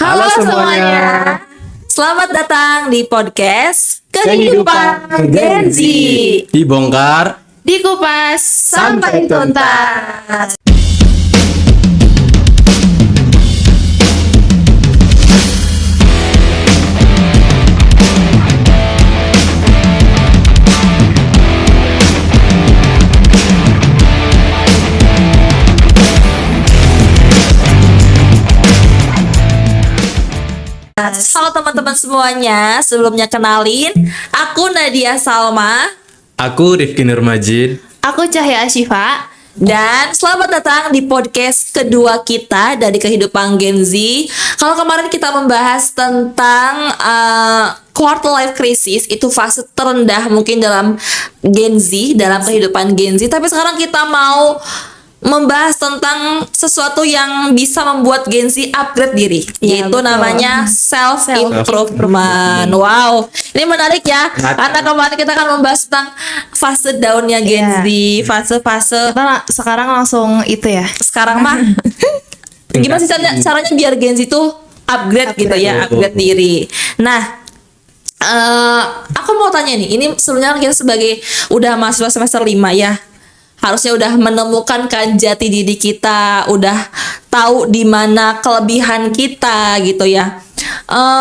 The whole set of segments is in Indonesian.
Halo semuanya. Selamat datang di podcast Kehidupan Gen Z. Dibongkar, Dikupas sampai tuntas. Halo teman-teman semuanya, sebelumnya kenalin, aku Nadia Salma. aku Rifki Nurmajid. Aku Cahya Asyifa. Dan selamat datang di podcast kedua kita dari Kehidupan Gen Z. Kalau kemarin kita membahas tentang quarter life crisis, itu fase terendah mungkin dalam Gen Z, dalam kehidupan Gen Z. Tapi sekarang kita mau membahas tentang sesuatu yang bisa membuat Gen Z upgrade diri, Ya, yaitu betul. namanya self improvement. Wow, ini menarik ya, karena kemarin kita akan membahas tentang fase downnya Gen Z, fase-fase. Kita sekarang langsung itu ya. Sekarang mah gimana sih caranya biar Gen Z itu upgrade gitu ya, upgrade diri. Nah, aku mau tanya nih, ini sebenarnya kita sebagai udah mahasiswa semester 5 ya, harusnya udah menemukan kan jati diri kita, udah tahu di mana kelebihan kita gitu ya.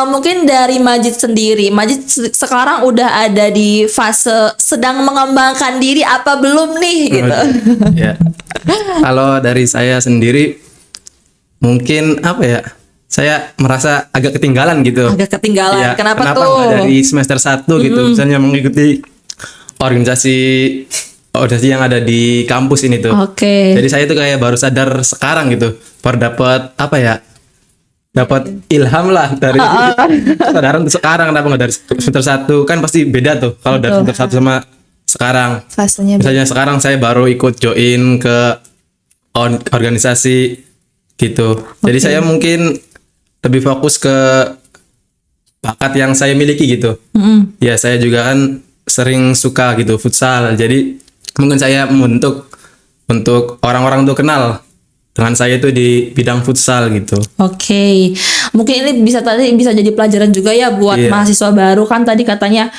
Mungkin dari Majid sendiri, Majid sekarang udah ada di fase sedang mengembangkan diri apa belum nih gitu? Ya. Kalau dari saya sendiri, mungkin apa ya? Saya merasa agak ketinggalan gitu. Agak ketinggalan. Ya, Kenapa tuh? nggak dari semester 1 gitu, misalnya mengikuti organisasi yang ada di kampus ini tuh. Oke. Jadi saya tuh kayak baru sadar sekarang gitu, baru dapat apa ya? Dapat ilham lah dari kesadaran tuh sekarang, kenapa nggak dari semester 1, kan pasti beda tuh kalau dari semester 1 sama sekarang. Fasenya Misalnya sekarang saya baru ikut join ke organisasi gitu. Jadi saya mungkin lebih fokus ke bakat yang saya miliki gitu. Ya saya juga kan sering suka gitu futsal. Jadi mungkin saya untuk orang-orang tuh kenal dengan saya itu di bidang futsal gitu. Oke. Mungkin ini bisa jadi pelajaran juga ya buat Iya. mahasiswa baru, kan tadi katanya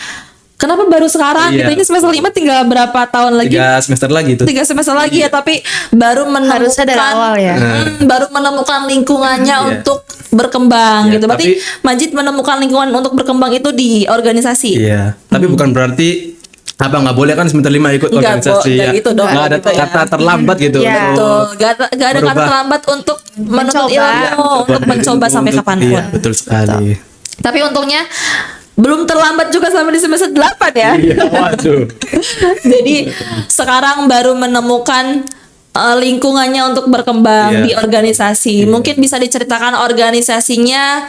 kenapa baru sekarang Iya. gitu. Ini semester 5 tinggal berapa tahun lagi? 3 semester lagi tuh. 3 semester lagi ya, tapi baru menemukan Harusnya dari awal ya. baru menemukan lingkungannya Iya. untuk berkembang Iya, gitu. Berarti tapi- Majid menemukan lingkungan untuk berkembang itu di organisasi. Iya, tapi bukan berarti apa nggak boleh kan semester 5 ikut Enggak, organisasi enggak ya. gitu dong, Nggak ada gitu ya. kata terlambat gitu. Iya. Betul. Gak ada kata Berubah. terlambat untuk menuntut Mencoba. ilmu, untuk mencoba sampai kapanpun. Iya, betul sekali. Tapi untungnya belum terlambat juga sampai di semester 8 ya. Iya, waduh. Jadi sekarang baru menemukan lingkungannya untuk berkembang Iya. di organisasi. Mungkin bisa diceritakan organisasinya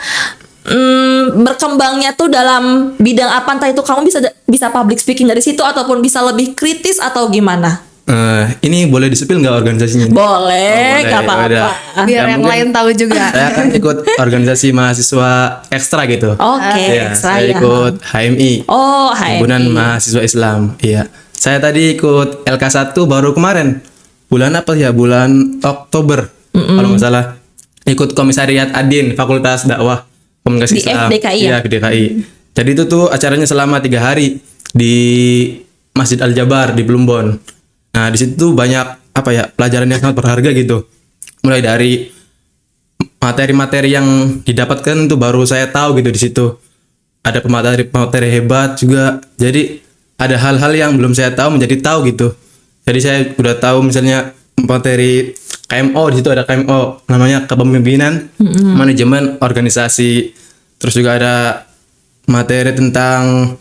berkembangnya tuh dalam bidang apa, entah itu kamu bisa public speaking dari situ ataupun bisa lebih kritis atau gimana? Ini boleh disepil nggak organisasinya? Boleh, nggak apa-apa. udah. Biar Ya, yang mungkin lain tahu juga. Saya kan ikut organisasi mahasiswa ekstra gitu. Oke, Iya, saya saya. ikut HMI. Oh, HMI. Himpunan Mahasiswa Islam. Iya. Saya tadi ikut LK1 baru kemarin. Bulan apa ya? Bulan Oktober. Kalau nggak salah. Ikut Komisariat Adin Fakultas Dakwah Komunikasi Di Islam. FDKI ya? Iya, di DKI. Jadi itu tuh acaranya selama 3 hari di Masjid Al-Jabar di Plumbon. Nah, di situ tuh banyak apa ya? Pelajaran yang sangat berharga gitu. Mulai dari materi-materi yang didapatkan tuh baru saya tahu gitu di situ. Ada pemateri hebat juga. Jadi ada hal-hal yang belum saya tahu menjadi tahu gitu. Jadi saya udah tahu misalnya materi KMO, di situ ada KMO namanya kepemimpinan, manajemen organisasi. Terus juga ada materi tentang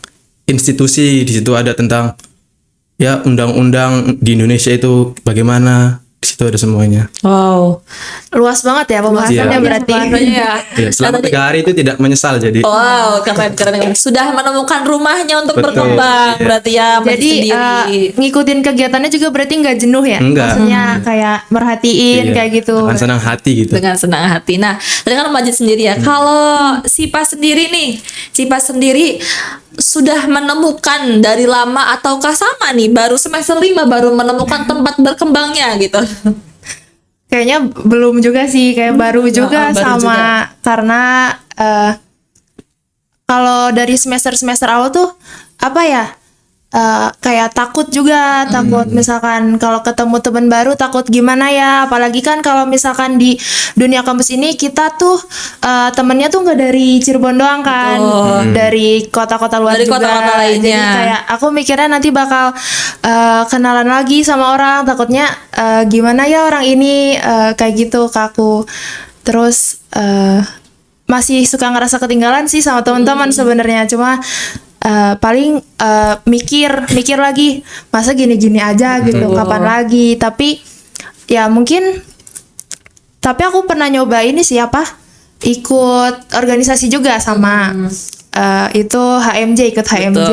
institusi, di situ ada tentang ya undang-undang di Indonesia itu bagaimana. Di situ ada semuanya. Wow. Luas banget ya pembahasannya Iya. berarti. Ya. Ya, selama 3 hari itu tidak menyesal jadi. Wow, keren. Sudah menemukan rumahnya untuk Betul, berkembang, iya. berarti ya Jadi sendiri. ngikutin kegiatannya juga berarti nggak jenuh ya? Enggak. Maksudnya kayak merhatiin Iya, kayak gitu. dengan senang hati gitu. Dengan senang hati. Nah, tadi kan Majid sendiri ya. Kalau Sipa sendiri nih, Sipa sendiri sudah menemukan dari lama ataukah sama nih baru semester 5 baru menemukan tempat berkembangnya gitu? Kayaknya belum juga sih, kayak baru juga baru sama karena kalau dari semester awal tuh apa ya, kayak takut juga, takut misalkan kalau ketemu teman baru takut gimana ya, apalagi kan kalau misalkan di dunia kampus ini kita tuh temennya tuh nggak dari Cirebon doang kan, dari kota-kota luar Dari juga. kota-kota lainnya. Jadi kayak aku mikirnya nanti bakal kenalan lagi sama orang, takutnya gimana ya orang ini, kayak gitu ke aku. Terus masih suka ngerasa ketinggalan sih sama teman-teman sebenarnya, cuma paling mikir lagi, masa gini-gini aja gitu, kapan lagi. Tapi ya mungkin, tapi aku pernah nyoba ini sih apa, ikut organisasi juga sama itu HMJ, ikut HMJ.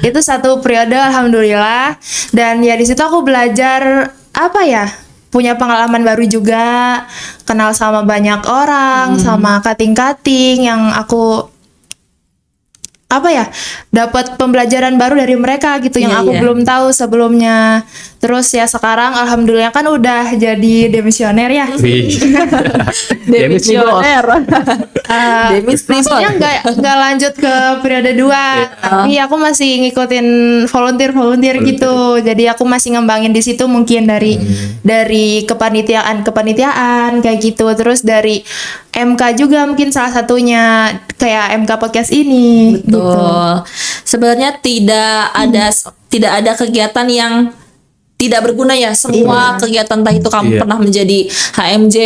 Itu satu periode alhamdulillah, dan ya di situ aku belajar apa ya, punya pengalaman baru juga, kenal sama banyak orang, sama kating-kating yang aku apa ya, dapat pembelajaran baru dari mereka gitu yang Iya, aku iya. belum tahu sebelumnya. Terus ya sekarang alhamdulillah kan udah jadi demisioner ya. Wih. Demis nih, Bos. Demis Maksudnya nggak lanjut ke periode 2, tapi aku masih ngikutin volunteer gitu. Jadi aku masih ngembangin di situ, mungkin dari kepanitiaan kayak gitu. Terus dari MK juga mungkin salah satunya, kayak MK podcast ini. Gitu. Betul. Sebenarnya tidak ada kegiatan yang tidak berguna ya. Semua kegiatan, entah itu kamu Iya. pernah menjadi HMJ,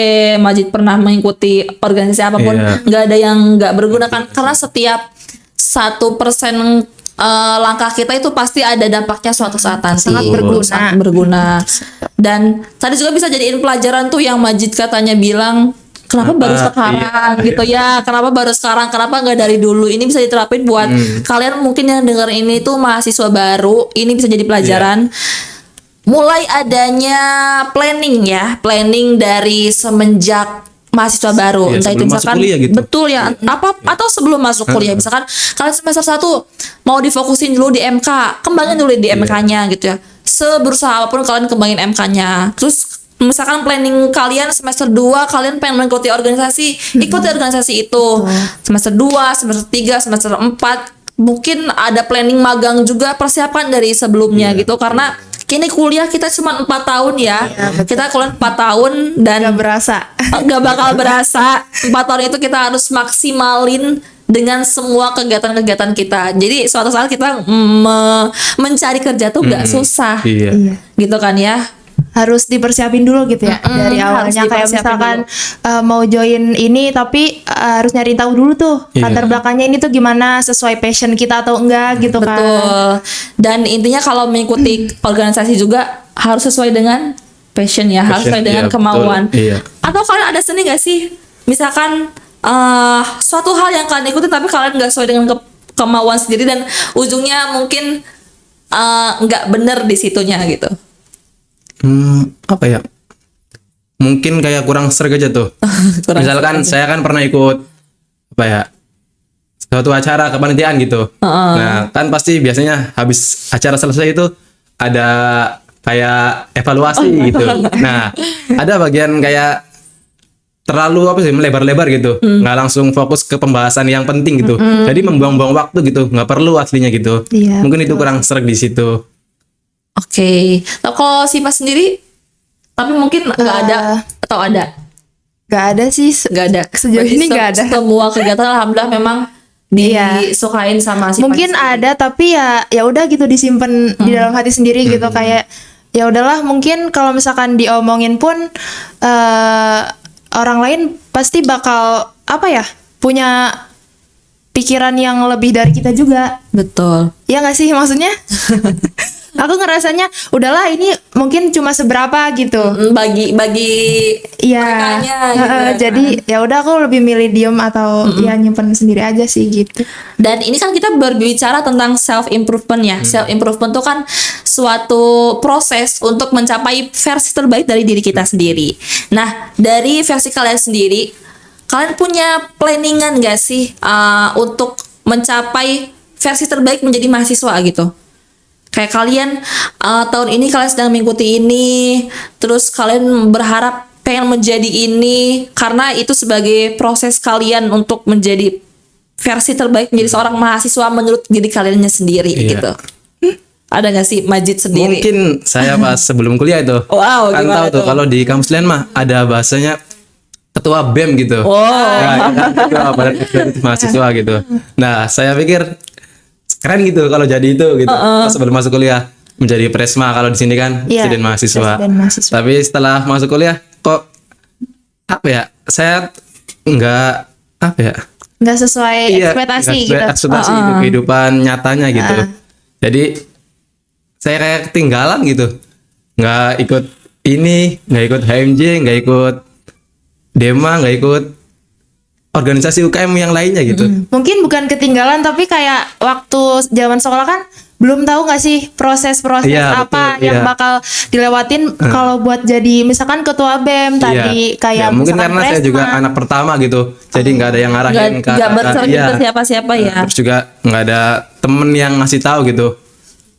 Majid pernah mengikuti organisasi apapun, Iya. nggak ada yang nggak berguna kan, karena setiap 1% langkah kita itu pasti ada dampaknya suatu saat nanti. Sangat berguna. Sangat berguna. Dan tadi juga bisa jadiin pelajaran tuh yang Majid katanya bilang, kenapa baru sekarang gitu ya, kenapa baru sekarang, kenapa nggak dari dulu. Ini bisa diterapin buat kalian mungkin yang denger ini tuh mahasiswa baru, ini bisa jadi pelajaran. Mulai adanya planning dari semenjak mahasiswa baru, Iya, entah itu sebelum masuk misalkan kuliah gitu. betul ya, apa atau sebelum masuk kuliah, misalkan kalian semester 1 mau difokusin dulu di MK, kembangin dulu di MK-nya gitu ya. Seberusaha apapun kalian kembangin MK-nya. Terus misalkan planning kalian semester 2 kalian pengen mengikuti organisasi, ikuti organisasi itu. Semester 2, semester 3, semester 4 mungkin ada planning magang juga, persiapan dari sebelumnya gitu, karena kini kuliah kita cuma 4 tahun ya. Kita kuliah 4 tahun dan Gak berasa. nggak bakal berasa. 4 tahun itu kita harus maksimalin dengan semua kegiatan-kegiatan kita. Jadi suatu saat kita mencari kerja tuh nggak susah. Iya. Gitu kan ya. Harus dipersiapin dulu gitu ya, dari harus awalnya. Kayak dipersiapin misalkan mau join ini, tapi harus nyari tahu dulu tuh latar belakangnya ini tuh gimana, sesuai passion kita atau enggak gitu kan. Betul. Dan intinya kalau mengikuti organisasi juga harus sesuai dengan passion ya, harus Passion, sesuai dengan iya, kemauan. betul. Iya. Atau kalian ada seni gak sih? Misalkan suatu hal yang kalian ikuti tapi kalian nggak sesuai dengan kemauan sendiri dan ujungnya mungkin nggak bener di situnya gitu. Apa ya? Mungkin kayak kurang serg aja tuh. Kurang Misalkan saya kan pernah ikut apa ya? Suatu acara kepanitiaan gitu. Nah, kan pasti biasanya habis acara selesai itu ada kayak evaluasi gitu. Nah, ada bagian kayak terlalu apa sih, melebar-lebar gitu, nggak langsung fokus ke pembahasan yang penting gitu. Jadi membuang-buang waktu gitu, nggak perlu aslinya gitu. Iya, Mungkin itu kurang serg di situ. Oke. Nah, kalau Sipa sendiri, tapi mungkin nggak ada atau ada? Gak ada sih, Nggak ada. sejauh Berarti ini nggak ada. Semua kegiatan alhamdulillah memang disukain sama Sipa. Mungkin ada, tapi ya udah gitu, disimpan di dalam hati sendiri gitu. Kayak ya udahlah, mungkin kalau misalkan diomongin pun orang lain pasti bakal apa ya, punya pikiran yang lebih dari kita juga. Betul. Ya nggak sih, maksudnya aku ngerasanya udahlah, ini mungkin cuma seberapa gitu. Bagi Iya. merekanya gitu ya. Jadi ya udah, aku lebih milih diem atau ya nyimpen sendiri aja sih gitu. Dan ini kan kita berbicara tentang self improvement ya. Self improvement tuh kan suatu proses untuk mencapai versi terbaik dari diri kita sendiri. Nah, dari versi kalian sendiri, kalian punya planningan gak sih untuk mencapai versi terbaik menjadi mahasiswa gitu? Kayak kalian tahun ini kalian sedang mengikuti ini, terus kalian berharap pengen menjadi ini karena itu sebagai proses kalian untuk menjadi versi terbaik menjadi seorang mahasiswa menurut diri kaliannya sendiri Iya. gitu. Ada gak sih Majid sendiri? Mungkin saya pas sebelum kuliah itu. Wow, Kan gimana tahu tuh tuh? kalau di kampus lain mah ada bahasanya ketua BEM gitu. Wow. Nah, kan, ketua Badan Eksekutif Mahasiswa gitu. Nah, saya pikir keren gitu kalau jadi itu gitu. Pas sebelum masuk kuliah menjadi presma kalau di sini kan Iya, presiden mahasiswa. presiden mahasiswa. Tapi setelah masuk kuliah kok apa ya? Saya enggak apa ya? Nggak sesuai ekspektasi nggak gitu. sesuai ekspektasi gitu, kehidupan nyatanya gitu. Jadi saya kayak ketinggalan gitu. Nggak ikut ini, nggak ikut HMJ, nggak ikut Dema, nggak ikut organisasi UKM yang lainnya gitu. Mungkin bukan ketinggalan tapi kayak waktu zaman sekolah kan belum tahu nggak sih proses-proses Iya, apa betul, yang iya. bakal dilewatin kalau buat jadi misalkan ketua BEM tadi Iya. kayak Ya, mungkin misalkan karena saya juga presma. anak pertama gitu. Jadi nggak ada yang ngarahin Nggak bercermin iya. ke siapa-siapa ya. Terus juga nggak ada temen yang ngasih tahu gitu.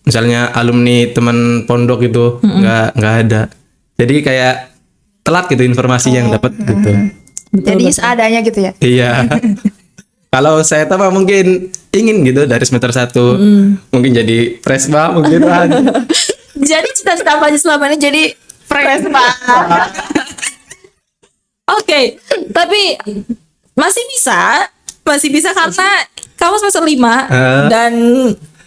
Misalnya alumni teman pondok itu nggak ada. Jadi kayak telat gitu informasi yang dapat gitu. Jadi seadanya gitu ya. Iya. Kalau saya tahu mah mungkin ingin gitu dari semester 1 mungkin jadi presma mungkin kan. Jadi cita-cita Majid selama ini jadi presma. Oke, tapi masih bisa karena kamu semester 5 dan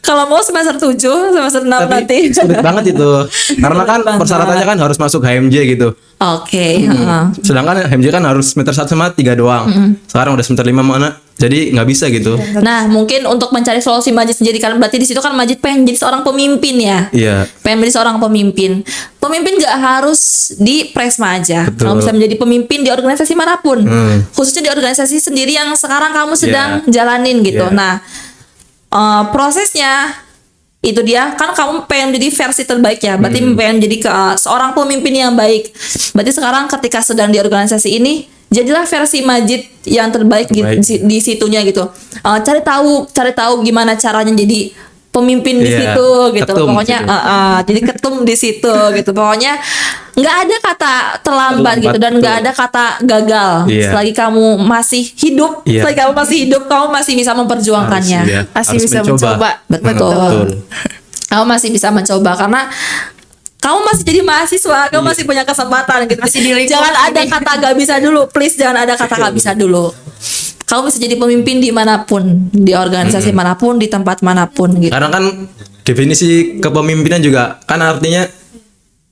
kalau mau semester 7, semester 6 nanti. Tapi sulit banget itu. Karena kan persyaratannya kan harus masuk HMJ gitu. Oke, heeh. Sedangkan HMJ kan harus semester 1 sama 3 doang. Sekarang udah semester 5 mana? Jadi nggak bisa gitu. Nah, mungkin untuk mencari solusi Majid sendiri kan berarti di situ kan Majid pengen jadi seorang pemimpin ya. Iya. Pengen menjadi seorang pemimpin. Pemimpin gak harus di Presma aja. Betul. Kamu bisa menjadi pemimpin di organisasi manapun. Khususnya di organisasi sendiri yang sekarang kamu sedang jalanin gitu. Iya. Nah, prosesnya itu dia kan kamu pengen jadi versi terbaik ya. Berarti pengen jadi seorang pemimpin yang baik. Berarti sekarang ketika sedang di organisasi ini jadilah versi Majid yang terbaik, di situnya gitu. Cari tahu gimana caranya jadi pemimpin di Iya, situ gitu. ketum Pokoknya gitu. jadi ketum di situ gitu. Pokoknya nggak ada kata terlambat gitu dan nggak ada kata gagal. Iya. Selagi kamu masih hidup, Iya. selagi kamu masih hidup, kamu masih bisa memperjuangkannya. Iya, Pasti harus bisa mencoba. Betul. Kamu masih bisa mencoba karena kamu masih jadi mahasiswa, kamu masih punya kesempatan gitu. Masih di lingkup Jangan ada ini. kata gak bisa dulu, please jangan ada kata gak bisa dulu. Kamu bisa jadi pemimpin dimanapun, di organisasi manapun, di tempat manapun gitu. Karena kan definisi kepemimpinan juga kan artinya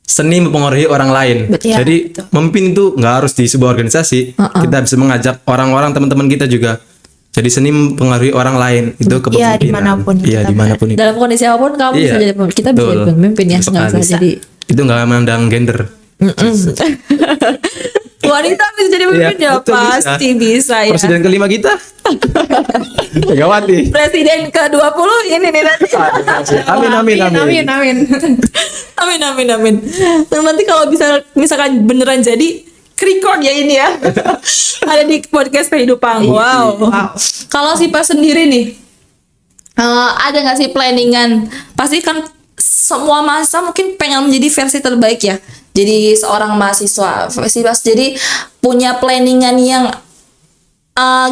seni mempengaruhi orang lain. Betul. Jadi memimpin itu nggak harus di sebuah organisasi. Kita bisa mengajak orang-orang teman-teman kita juga. Jadi seni mempengaruhi orang lain itu kepemimpinan. dimanapun Iya, kita dimanapun itu. Dalam kondisi apapun kamu bisa Iya, jadi pemimpin. Kita bisa betul. jadi pemimpin ya, Bisa nggak usah bisa. jadi Itu nggak memandang gender. wanita bisa jadi pemimpin Iya, ya betul, pasti bisa ya. Presiden kelima kita. Megawati. Presiden ke-20 ini nih nanti. Amin amin amin. Amin. Dan nanti kalau misalkan beneran jadi record ya ini ya. Ada di podcast kehidupan. Wow. Kalau si Pas sendiri nih, ada nggak sih planningan? Pasti kan semua mahasiswa mungkin pengen menjadi versi terbaik ya. Jadi seorang mahasiswa, si Pas jadi punya planningan yang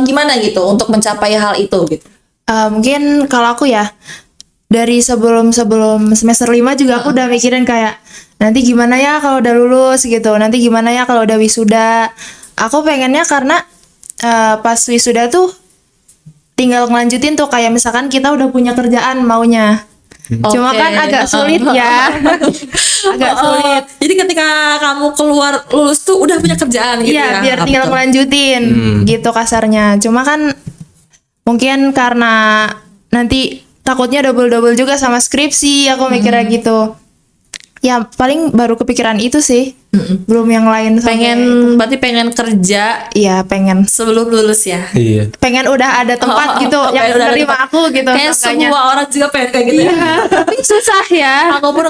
gimana gitu untuk mencapai hal itu gitu. Mungkin kalau aku ya dari sebelum semester 5 juga aku udah mikirin kayak nanti gimana ya kalau udah lulus gitu, nanti gimana ya kalau udah wisuda. Aku pengennya karena pas wisuda tuh tinggal ngelanjutin tuh kayak misalkan kita udah punya kerjaan maunya. Cuma Oke. kan agak sulit ya. Agak sulit. Jadi ketika kamu keluar lulus tuh udah punya kerjaan gitu Iya, ya. biar tinggal Betul. ngelanjutin gitu kasarnya. Cuma kan mungkin karena nanti takutnya double-double juga sama skripsi, aku mikirnya gitu. Ya paling baru kepikiran itu sih. Belum yang lain sampai Berarti pengen kerja iya pengen sebelum lulus ya. Iya. pengen udah ada tempat gitu yang pengen udah ada menerima tempat. aku gitu. Kayak seenggaknya. semua orang juga pengen kayak gitu ya. Tapi susah ya. Aku pun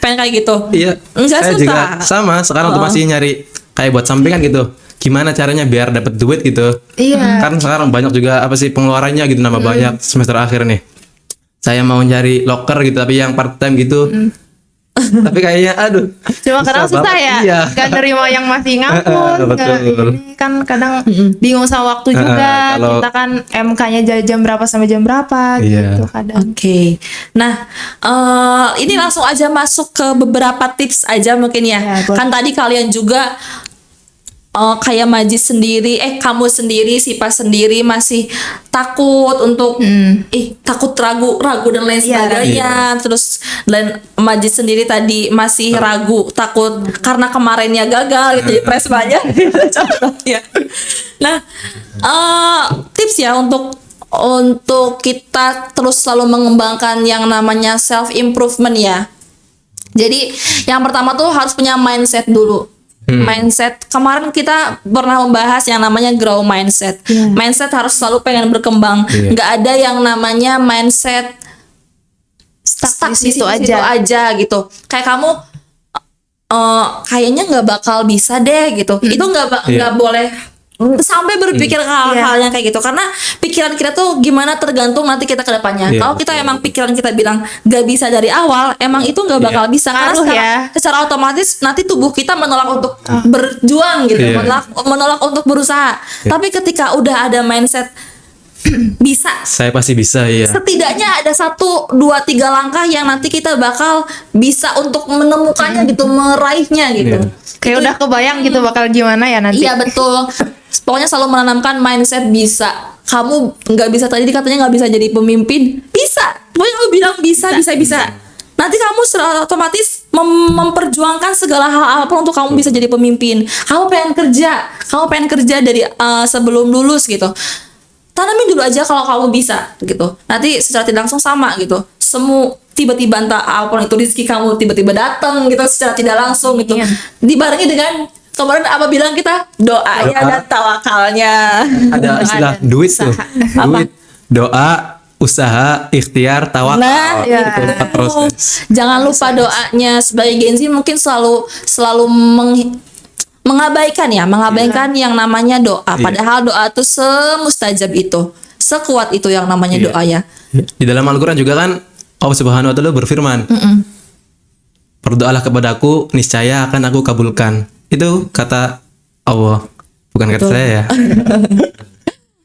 pengen kayak gitu. Iya. Enggak Saya susah. juga sama. Sekarang tuh masih nyari kayak buat sampingan gitu. Gimana caranya biar dapat duit gitu. Iya. Kan sekarang banyak juga apa sih pengeluarannya gitu nambah banyak semester akhir nih. Saya mau nyari locker gitu tapi yang part time gitu. Tapi kayaknya aduh. Cuma kadang susah banget. ya, Iya. gak nerima yang masih ngapus, Betul. ini kan kadang bingung sama waktu juga. kalau- Kita kan MK-nya jam berapa sampai jam berapa Iya. gitu kadang. Oke. Nah, ini langsung aja masuk ke beberapa tips aja mungkin ya. Ya, boleh. Kan tadi kalian juga kayak Majid sendiri, kamu sendiri, Sipa sendiri masih takut untuk, takut ragu dan lain Iya, sebagainya. Terus dan Majid sendiri tadi masih ragu, takut karena kemarinnya gagal gitu, press banyak. Contohnya. Nah, tips ya untuk kita terus selalu mengembangkan yang namanya self improvement ya. Jadi yang pertama tuh harus punya mindset dulu. Mindset, kemarin kita pernah membahas yang namanya grow mindset. Mindset harus selalu pengen berkembang. Iya. Nggak ada yang namanya mindset stuck Di situ aja gitu. Kayak kamu kayaknya nggak bakal bisa deh gitu. Itu nggak boleh sampai berpikir hal-hal yang kayak gitu, karena pikiran kita tuh gimana tergantung nanti kita ke depannya. Iya, Kalau kita emang pikiran kita bilang gak bisa dari awal, emang itu nggak bakal bisa, karena Ngaruh ya. secara otomatis nanti tubuh kita menolak untuk berjuang gitu, Iya. menolak untuk berusaha. Tapi ketika udah ada mindset bisa, Saya pasti bisa ya. setidaknya ada 1, 2, 3 langkah yang nanti kita bakal bisa untuk menemukannya gitu, meraihnya gitu. Iya. Kayak udah kebayang gitu bakal gimana ya nanti. Iya betul. Pokoknya selalu menanamkan mindset bisa. Kamu nggak bisa, tadi katanya nggak bisa jadi pemimpin, bisa. Pokoknya kamu bilang bisa. Nanti kamu secara otomatis memperjuangkan segala hal apa untuk kamu bisa jadi pemimpin. Kamu pengen kerja dari sebelum lulus gitu. Tanamin dulu aja kalau kamu bisa gitu. Nanti secara tidak langsung sama gitu. Tiba-tiba entah apapun itu rezeki kamu tiba-tiba datang gitu secara tidak langsung gitu. Iya. Dibarengi dengan kemarin apa bilang kita doanya Doa. dan tawakalnya. Ada istilah dan duit tuh. usaha. Duit, doa, usaha, ikhtiar, tawakal. Nah, Itu ya. 4 proses. Jangan lupa doanya. Sebagai Gen Z mungkin selalu mengabaikan yang namanya doa. Iya. Padahal doa itu semustajab itu, sekuat itu yang namanya Iya. doa ya. Di dalam Al-Quran juga kan Allah Subhanahu wa Ta'ala berfirman, berdoalah kepadaku, niscaya akan aku kabulkan. Itu kata Allah, bukan kata saya ya.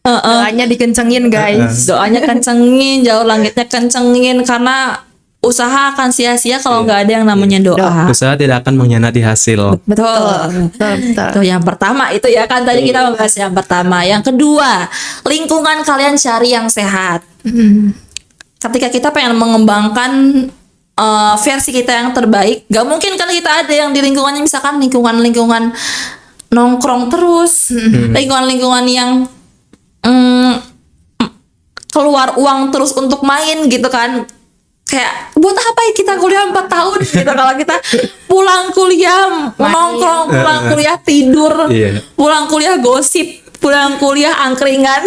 Doanya dikencengin guys. Doanya kencengin, jauh langitnya kencengin, karena usaha akan sia-sia kalau nggak ada yang namanya doa. Usaha tidak akan mengkhianati hasil. Betul. Betul. Itu yang pertama itu ya kan, tadi kita membahas yang pertama. Yang kedua, lingkungan kalian cari yang sehat. Ketika kita pengen mengembangkan versi kita yang terbaik, gak mungkin kan kita ada yang di lingkungannya misalkan lingkungan nongkrong terus, lingkungan yang keluar uang terus untuk main gitu kan. Kayak buat apa ya kita kuliah 4 tahun gitu kalau kita pulang kuliah nongkrong, pulang kuliah tidur, Iya. pulang kuliah gosip, pulang kuliah angkringan.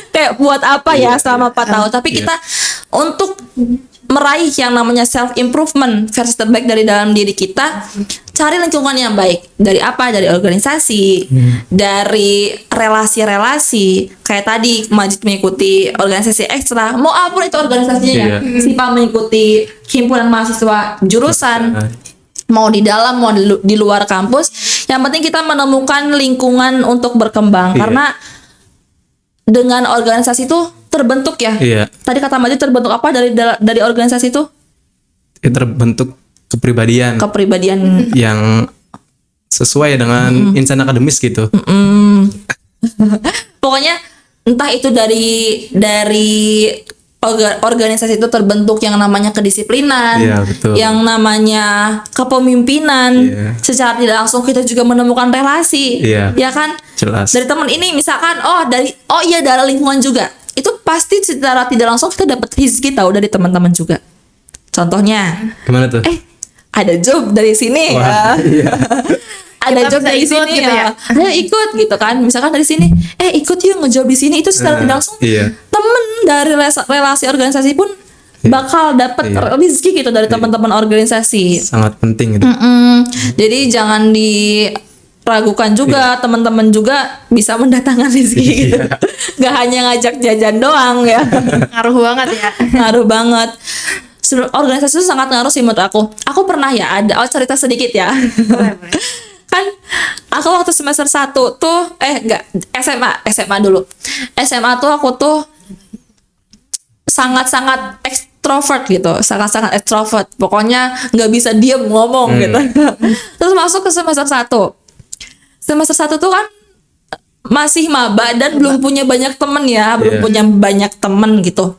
Kayak buat apa ya selama 4 tahun. Tapi kita untuk meraih yang namanya self improvement, versi terbaik dari dalam diri kita, cari lingkungan yang baik. Dari apa? Dari organisasi, dari relasi-relasi. Kayak tadi Majid mengikuti organisasi ekstra, mau apapun itu organisasinya ya. Iya. Sipa mengikuti himpunan mahasiswa jurusan, mau di dalam mau di luar kampus, yang penting kita menemukan lingkungan untuk berkembang. Iya. Karena dengan organisasi itu terbentuk ya. Iya. Tadi kata Majid terbentuk apa dari organisasi itu? Itu terbentuk kepribadian Kepribadian. yang sesuai dengan insan akademis gitu. Pokoknya entah itu dari organisasi itu terbentuk yang namanya kedisiplinan, Iya, betul. yang namanya kepemimpinan. Iya. Secara tidak langsung kita juga menemukan relasi, Iya. ya kan? Jelas. Dari teman ini misalkan, dari lingkungan juga. Itu pasti secara tidak langsung kita dapat rezeki tahu dari teman-teman juga. Contohnya, Gimana tuh? ada job dari sini Wah, ya. Ada Kita job bisa dari ikut sini gitu ya. Ayo ikut gitu kan. Misalkan dari sini, ikut yuk ngejob di sini, itu secara tidak langsung Iya. temen dari relasi organisasi pun bakal dapat Iya. rezeki gitu dari teman-teman organisasi. Sangat penting gitu. Jadi jangan diragukan juga, teman-teman juga bisa mendatangkan rezeki gitu. Gak hanya ngajak jajan doang ya. Ngaruh banget ya. Ngaruh banget. organisasi itu sangat ngaruh sih menurut aku. Aku pernah ya ada cerita sedikit ya. Kan aku waktu semester 1 tuh enggak SMA dulu. SMA tuh aku tuh sangat-sangat ekstrovert gitu, sangat-sangat ekstrovert. Pokoknya nggak bisa diam ngomong gitu. Terus masuk ke semester 1. Semester 1 tuh kan masih maba dan belum punya banyak temen ya, belum punya banyak temen gitu.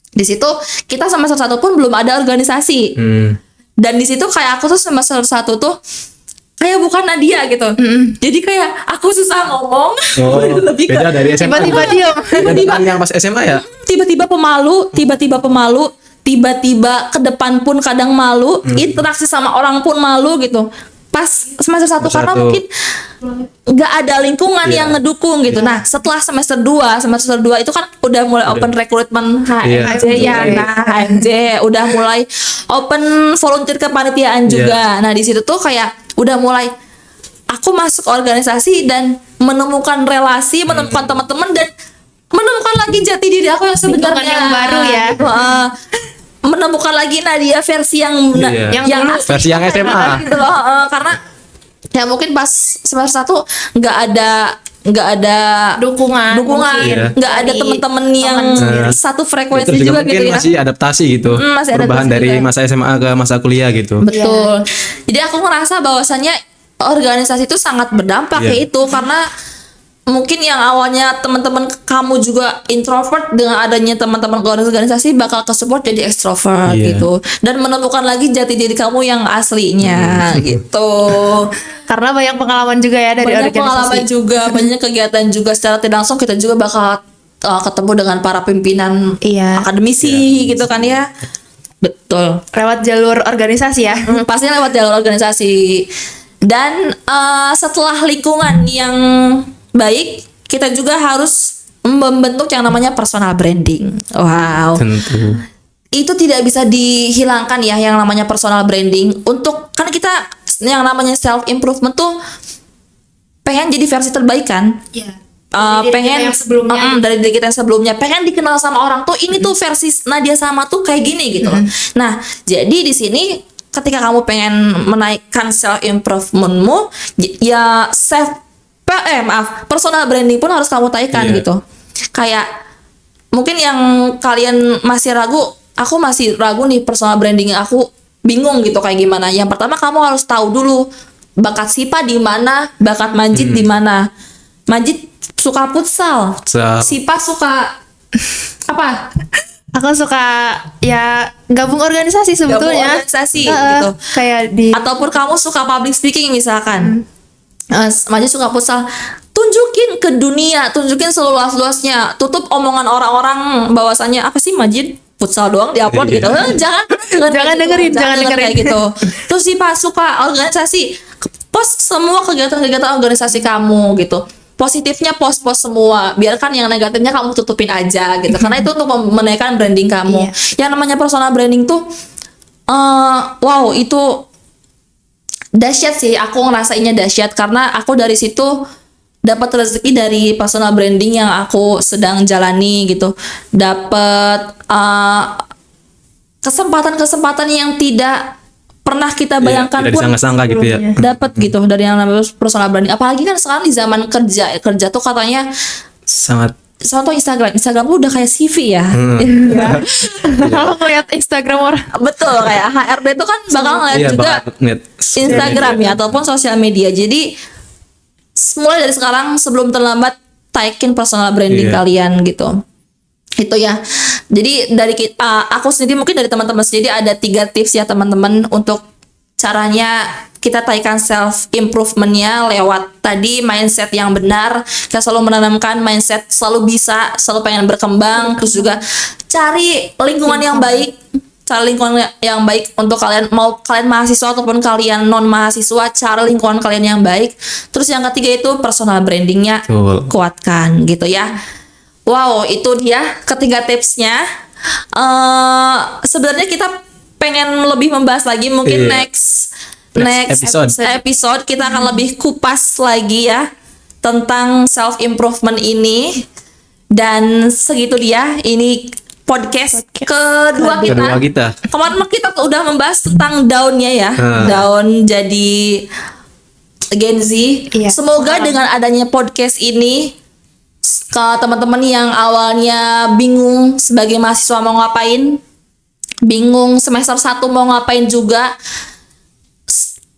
Di situ kita semester 1 pun belum ada organisasi. Dan di situ kayak aku tuh semester 1 tuh kayak bukan Nadia gitu. Jadi kayak aku susah ngomong. Lebih beda dari SMA. Tiba-tiba diam. Tiba-tiba yang pas SMA ya. Tiba-tiba pemalu, tiba-tiba ke depan pun kadang malu, interaksi sama orang pun malu gitu. Pas semester 1 karena mungkin nggak ada lingkungan yang ngedukung gitu. Nah, setelah semester 2 itu kan udah mulai open recruitment HMJ ya. Nah, HMJ udah mulai open volunteer kepanitiaan juga. Nah, di situ tuh kayak udah mulai aku masuk organisasi dan menemukan relasi, menemukan teman-teman dan menemukan lagi jati diri aku yang sebenarnya yang baru ya. Menemukan lagi Nadia versi yang asli, versi yang SMA gitu loh. Karena ya mungkin pas semester 1 nggak ada dukungan nggak ada teman-teman yang satu frekuensi itu juga mungkin gitu ya. masih adaptasi gitu, masih perubahan adaptasi dari juga. masa SMA ke masa kuliah gitu. Betul. Jadi aku ngerasa bahwasannya organisasi itu sangat berdampak ya itu, karena mungkin yang awalnya teman-teman kamu juga introvert, dengan adanya teman-teman organisasi bakal ke support jadi extrovert gitu, dan menemukan lagi jati diri kamu yang aslinya gitu. Karena banyak pengalaman juga ya dari Banyak organisasi. pengalaman juga, banyak kegiatan juga secara tidak langsung kita juga bakal ketemu dengan para pimpinan akademisi gitu kan ya. Betul. Lewat jalur organisasi ya. Pastinya lewat jalur organisasi. Dan setelah lingkungan yang baik, kita juga harus membentuk yang namanya personal branding. Wow. Tentu. Itu tidak bisa dihilangkan ya yang namanya personal branding. Untuk kan kita yang namanya self improvement tuh pengen jadi versi terbaik kan? Iya. Pengen dari diri kita yang sebelumnya, pengen dikenal sama orang tuh ini tuh versi Nadia sama tuh kayak gini gitu loh. Nah, jadi di sini ketika kamu pengen menaikkan self improvementmu, ya personal branding pun harus kamu taikkan gitu. Kayak mungkin yang kalian masih ragu, aku masih ragu nih personal branding aku, bingung gitu kayak gimana. Yang pertama kamu harus tahu dulu bakat Sipa di mana, bakat Majid di mana. Majid suka futsal, Sipa suka apa? Aku suka ya gabung organisasi sebetulnya. Organisasi gitu. Kayak di Ataupun kamu suka public speaking misalkan. Majid suka futsal. Tunjukin ke dunia, tunjukin seluas-luasnya. Tutup omongan orang-orang bahwasannya apa sih Majid futsal doang diupload gitu. Jangan dengerin kayak gitu. Terus Sipa suka organisasi. Post semua kegiatan-kegiatan organisasi kamu gitu. Positifnya post semua, biarkan yang negatifnya kamu tutupin aja gitu, karena itu untuk menaikkan branding kamu. Yang namanya personal branding tuh wow, itu dahsyat sih, aku ngerasainnya dahsyat karena aku dari situ dapat rezeki dari personal branding yang aku sedang jalani gitu, dapat kesempatan-kesempatan yang tidak pernah kita bayangkan tidak pun disangka-sangka gitu ya. dapat gitu dari yang namanya personal branding. Apalagi kan sekarang di zaman kerja tuh katanya sangat contoh Instagram tuh udah kayak CV ya. kalau ngeliat Instagram orang. Betul, kayak HRD tuh kan bakal ngeliat juga Instagram ya ataupun sosial media. Jadi mulai dari sekarang sebelum terlambat taikin personal branding kalian gitu. Itu ya. Jadi dari aku sendiri, mungkin dari teman-teman sendiri ada 3 tips ya teman-teman untuk caranya kita taikan self improvementnya lewat tadi mindset yang benar. Kita selalu menanamkan mindset selalu bisa, selalu pengen berkembang. Terus juga cari lingkungan yang baik. Cari lingkungan yang baik untuk kalian, mau kalian mahasiswa ataupun kalian non mahasiswa, cari lingkungan kalian yang baik. Terus yang ketiga itu personal brandingnya kuatkan gitu ya. Wow, itu dia ketiga tipsnya. Sebenarnya kita pengen lebih membahas lagi, mungkin next episode kita akan lebih kupas lagi ya tentang self improvement ini. Dan segitu dia, ini podcast kedua Kedua kita. kita. Kemarin kita tuh udah membahas tentang daunnya ya, daun jadi Gen Z. Iya. Semoga dengan adanya podcast ini ke teman-teman yang awalnya bingung sebagai mahasiswa mau ngapain, bingung semester 1 mau ngapain juga,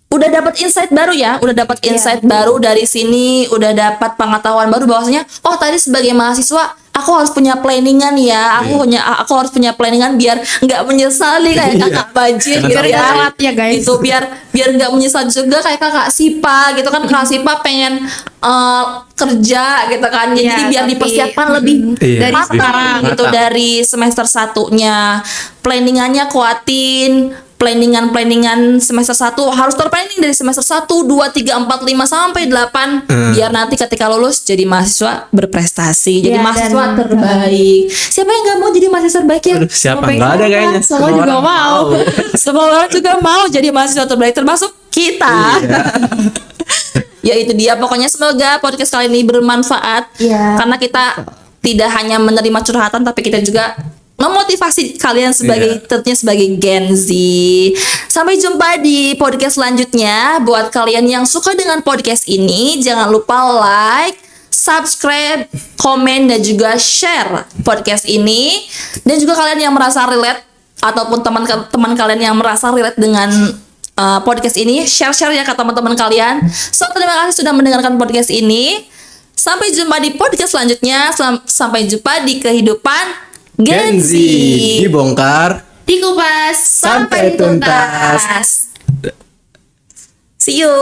udah dapat insight baru ya, udah dapat insight baru dari sini, udah dapat pengetahuan baru bahwasanya oh tadi sebagai mahasiswa aku harus punya planningan ya, aku harus punya planningan biar nggak menyesali kayak kakak Bajir gitu Biar ya. nggak telat ya, guys. Itu biar nggak menyesal juga kayak kakak Sipa gitu kan. Kakak Sipa pengen kerja gitu kan. Jadi Iya, biar tapi, dipersiapkan lebih Iya, dari sekarang matang. gitu, dari semester satunya planningannya kuatin. Planningan semester 1 harus terplanning dari semester 1, 2, 3, 4, 5 sampai 8 biar nanti ketika lulus jadi mahasiswa berprestasi, jadi Iya, mahasiswa dan- terbaik. Siapa yang nggak mau jadi mahasiswa terbaik ya? Aduh, siapa Sampai nggak ada kapan? kayaknya. Semua juga orang mau. Semua orang juga mau jadi mahasiswa terbaik termasuk kita. Ya itu dia, pokoknya semoga podcast kali ini bermanfaat. Iya. Karena kita tidak hanya menerima curhatan tapi kita juga memotivasi kalian sebagai tentunya sebagai Gen Z. Sampai jumpa di podcast selanjutnya. Buat kalian yang suka dengan podcast ini, jangan lupa like, subscribe, komen, dan juga share podcast ini. Dan juga kalian yang merasa relate ataupun teman kalian yang merasa relate dengan podcast ini, share ya ke teman-teman kalian. So, terima kasih sudah mendengarkan podcast ini. Sampai jumpa di podcast selanjutnya. Sampai jumpa di kehidupan Gen Z. Dibongkar. Dikupas. Sampai tuntas. See you.